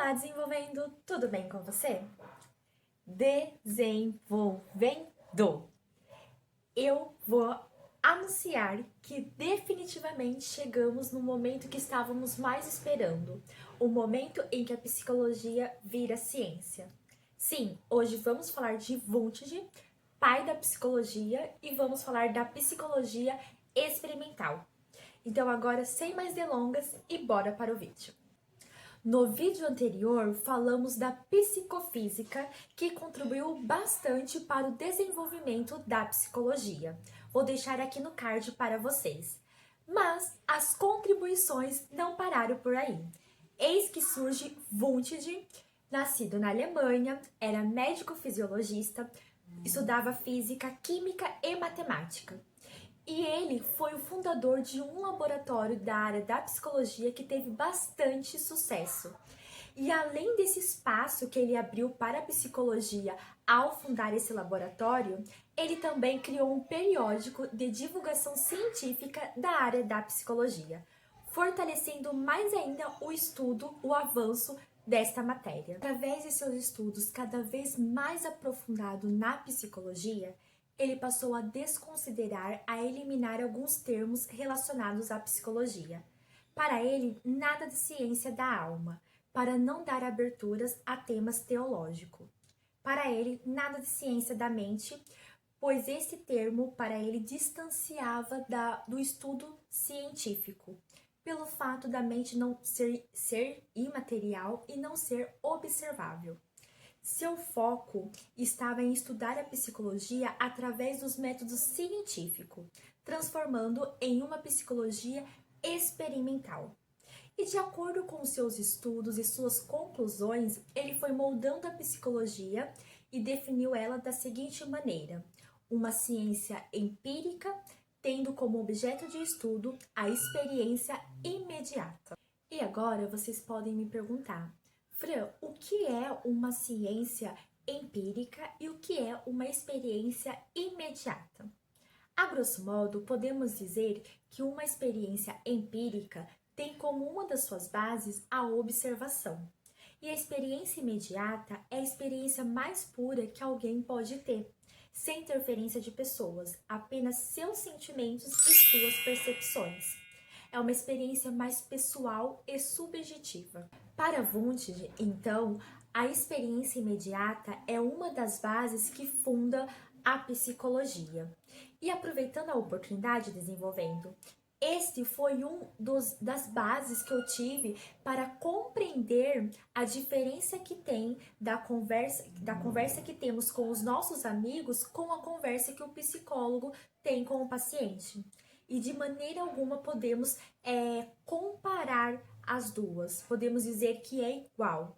Olá, desenvolvendo! Tudo bem com você? Desenvolvendo! Eu vou anunciar que definitivamente chegamos no momento que estávamos mais esperando, o momento em que a psicologia vira ciência. Sim, hoje vamos falar de Wundt, pai da psicologia, e vamos falar da psicologia experimental. Então agora, sem mais delongas, e bora para o vídeo. No vídeo anterior, falamos da psicofísica, que contribuiu bastante para o desenvolvimento da psicologia. Vou deixar aqui no card para vocês. Mas as contribuições não pararam por aí. Eis que surge Wundt, nascido na Alemanha, era médico fisiologista, estudava física, química e matemática. E ele foi o fundador de um laboratório da área da psicologia que teve bastante sucesso. E além desse espaço que ele abriu para a psicologia ao fundar esse laboratório, ele também criou um periódico de divulgação científica da área da psicologia, fortalecendo mais ainda o estudo, o avanço desta matéria. Através de seus estudos cada vez mais aprofundados na psicologia, ele passou a desconsiderar, a eliminar alguns termos relacionados à psicologia. Para ele, nada de ciência da alma, para não dar aberturas a temas teológicos. Para ele, nada de ciência da mente, pois esse termo para ele distanciava do estudo científico, pelo fato da mente não ser imaterial e não ser observável. Seu foco estava em estudar a psicologia através dos métodos científicos, transformando em uma psicologia experimental. E de acordo com seus estudos e suas conclusões, ele foi moldando a psicologia e definiu ela da seguinte maneira: uma ciência empírica, tendo como objeto de estudo a experiência imediata. E agora vocês podem me perguntar: Fran, o que é uma ciência empírica e o que é uma experiência imediata? A grosso modo, podemos dizer que uma experiência empírica tem como uma das suas bases a observação. E a experiência imediata é a experiência mais pura que alguém pode ter, sem interferência de pessoas, apenas seus sentimentos e suas percepções. É uma experiência mais pessoal e subjetiva. Para Wundt, então, a experiência imediata é uma das bases que funda a psicologia. E aproveitando a oportunidade, desenvolvendo, este foi das bases que eu tive para compreender a diferença que tem da conversa que temos com os nossos amigos com a conversa que o psicólogo tem com o paciente. E de maneira alguma podemos comparar as duas, podemos dizer que é igual.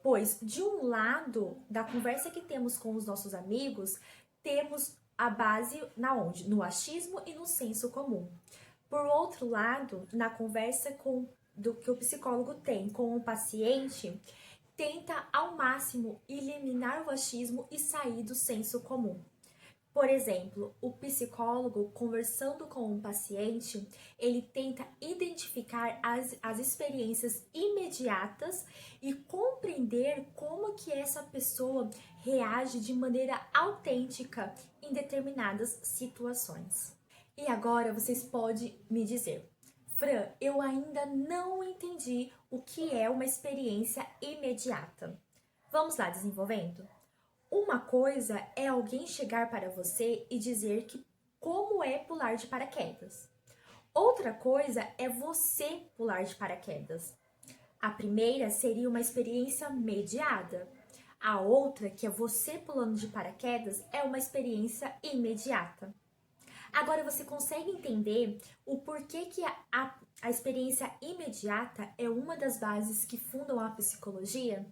Pois, de um lado, da conversa que temos com os nossos amigos, temos a base no achismo e no senso comum. Por outro lado, na conversa que o psicólogo tem com o paciente, tenta ao máximo eliminar o achismo e sair do senso comum. Por exemplo, o psicólogo, conversando com um paciente, ele tenta identificar as experiências imediatas e compreender como que essa pessoa reage de maneira autêntica em determinadas situações. E agora vocês podem me dizer: Fran, eu ainda não entendi o que é uma experiência imediata. Vamos lá, desenvolvendo? Uma coisa é alguém chegar para você e dizer que como é pular de paraquedas. Outra coisa é você pular de paraquedas. A primeira seria uma experiência mediada. A outra, que é você pulando de paraquedas, é uma experiência imediata. Agora você consegue entender o porquê que a experiência imediata é uma das bases que fundam a psicologia?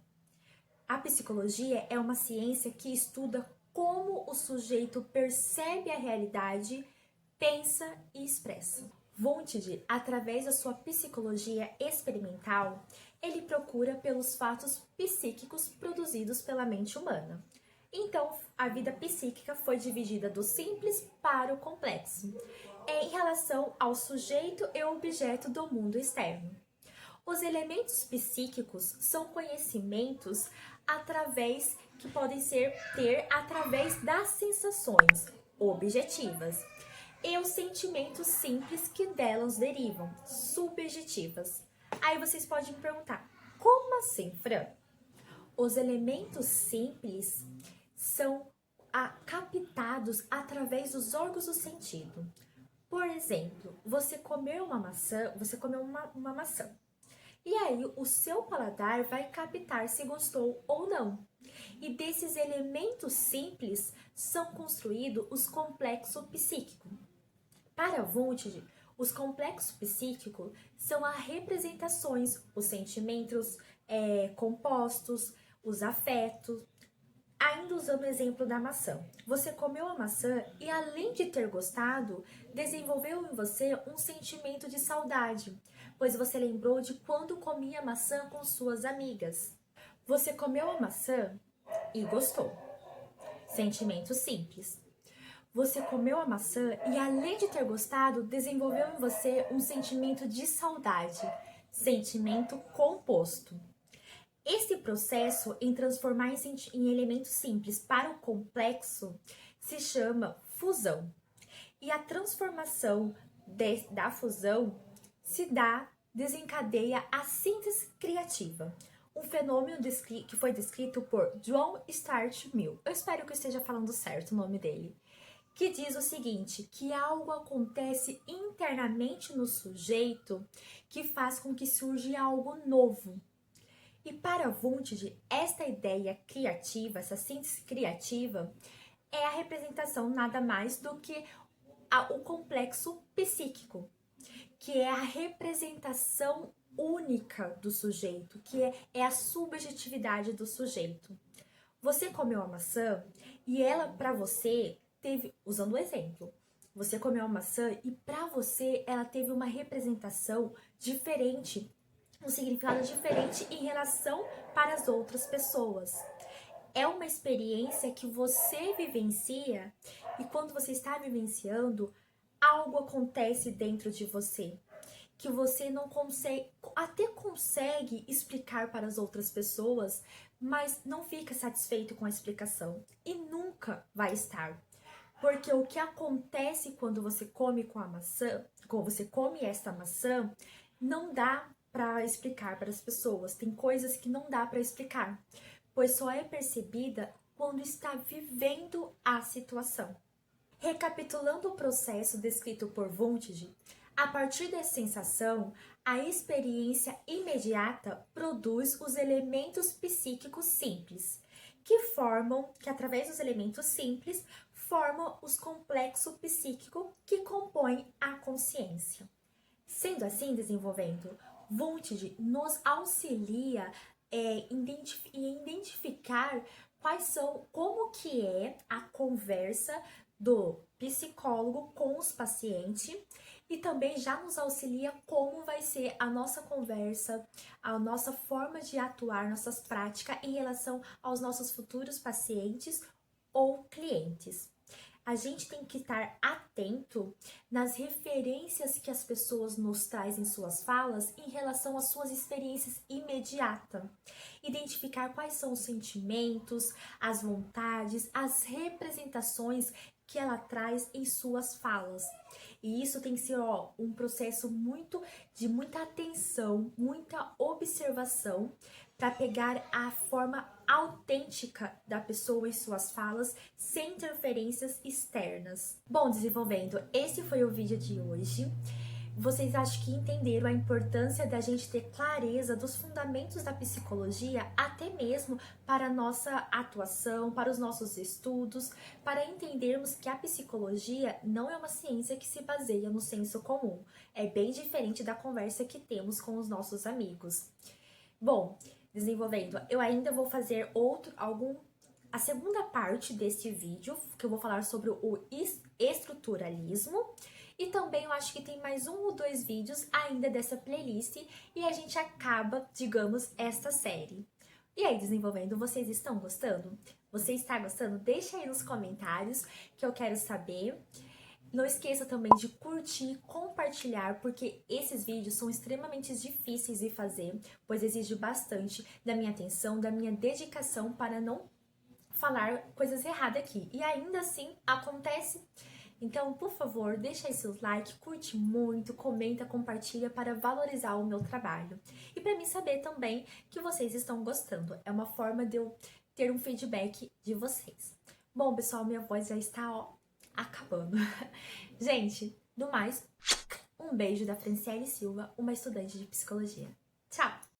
A psicologia é uma ciência que estuda como o sujeito percebe a realidade, pensa e expressa. Wundt, através da sua psicologia experimental, ele procura pelos fatos psíquicos produzidos pela mente humana. Então, a vida psíquica foi dividida do simples para o complexo, em relação ao sujeito e objeto do mundo externo. Os elementos psíquicos são conhecimentos que podem ter através das sensações objetivas e os sentimentos simples que delas derivam, subjetivas. Aí vocês podem me perguntar, como assim, Fran? Os elementos simples são captados através dos órgãos do sentido. Por exemplo, você comeu uma maçã. E aí o seu paladar vai captar se gostou ou não. E desses elementos simples são construídos os complexos psíquicos. Para Wundt, os complexos psíquicos são as representações, os sentimentos compostos, os afetos. Ainda usando o exemplo da maçã. Você comeu a maçã e, além de ter gostado, desenvolveu em você um sentimento de saudade, pois você lembrou de quando comia maçã com suas amigas. Você comeu a maçã e gostou. Sentimento simples. Você comeu a maçã e, além de ter gostado, desenvolveu em você um sentimento de saudade. Sentimento composto. Esse processo em transformar em elementos simples para o complexo se chama fusão. E a transformação da fusão desencadeia a síntese criativa, um fenômeno que foi descrito por John Stuart Mill. Eu espero que eu esteja falando certo o nome dele. Que diz o seguinte, que algo acontece internamente no sujeito que faz com que surja algo novo. E para Wundt, esta ideia criativa, essa síntese criativa, é a representação nada mais do que o complexo psíquico, que é a representação única do sujeito, que é a subjetividade do sujeito. Você comeu a maçã e ela para você teve, usando o exemplo, você comeu a maçã e para você ela teve uma representação diferente, um significado diferente em relação para as outras pessoas. É uma experiência que você vivencia e quando você está vivenciando, algo acontece dentro de você que você não consegue, até consegue explicar para as outras pessoas, mas não fica satisfeito com a explicação e nunca vai estar. Porque o que acontece quando você come quando você come esta maçã, não dá para explicar para as pessoas. Tem coisas que não dá para explicar, pois só é percebida quando está vivendo a situação. Recapitulando o processo descrito por Wundt, a partir dessa sensação, a experiência imediata produz os elementos psíquicos simples, que através dos elementos simples, formam os complexos psíquicos que compõem a consciência. Sendo assim, desenvolvendo, Wundt nos auxilia em identificar como que é a conversa do psicólogo com os pacientes e também já nos auxilia como vai ser a nossa conversa, a nossa forma de atuar, nossas práticas em relação aos nossos futuros pacientes ou clientes. A gente tem que estar atento nas referências que as pessoas nos trazem em suas falas em relação às suas experiências imediatas. Identificar quais são os sentimentos, as vontades, as representações que ela traz em suas falas. E isso tem que ser um processo de muita atenção, muita observação para pegar a forma autêntica da pessoa em suas falas, sem interferências externas. Bom, desenvolvendo, esse foi o vídeo de hoje. Vocês acham que entenderam a importância da gente ter clareza dos fundamentos da psicologia, até mesmo para a nossa atuação, para os nossos estudos, para entendermos que a psicologia não é uma ciência que se baseia no senso comum. É bem diferente da conversa que temos com os nossos amigos. Bom, desenvolvendo, eu ainda vou fazer a segunda parte deste vídeo, que eu vou falar sobre o estruturalismo. E também eu acho que tem mais 1 ou 2 vídeos ainda dessa playlist e a gente acaba, digamos, esta série. E aí, desenvolvendo, vocês estão gostando? Você está gostando? Deixa aí nos comentários que eu quero saber. Não esqueça também de curtir, compartilhar, porque esses vídeos são extremamente difíceis de fazer, pois exige bastante da minha atenção, da minha dedicação para não falar coisas erradas aqui. E ainda assim acontece. Então, por favor, deixa aí seus likes, curte muito, comenta, compartilha para valorizar o meu trabalho. E para mim saber também que vocês estão gostando. É uma forma de eu ter um feedback de vocês. Bom, pessoal, minha voz já está, ó, acabando. Gente, do mais, um beijo da Franciele Silva, uma estudante de psicologia. Tchau!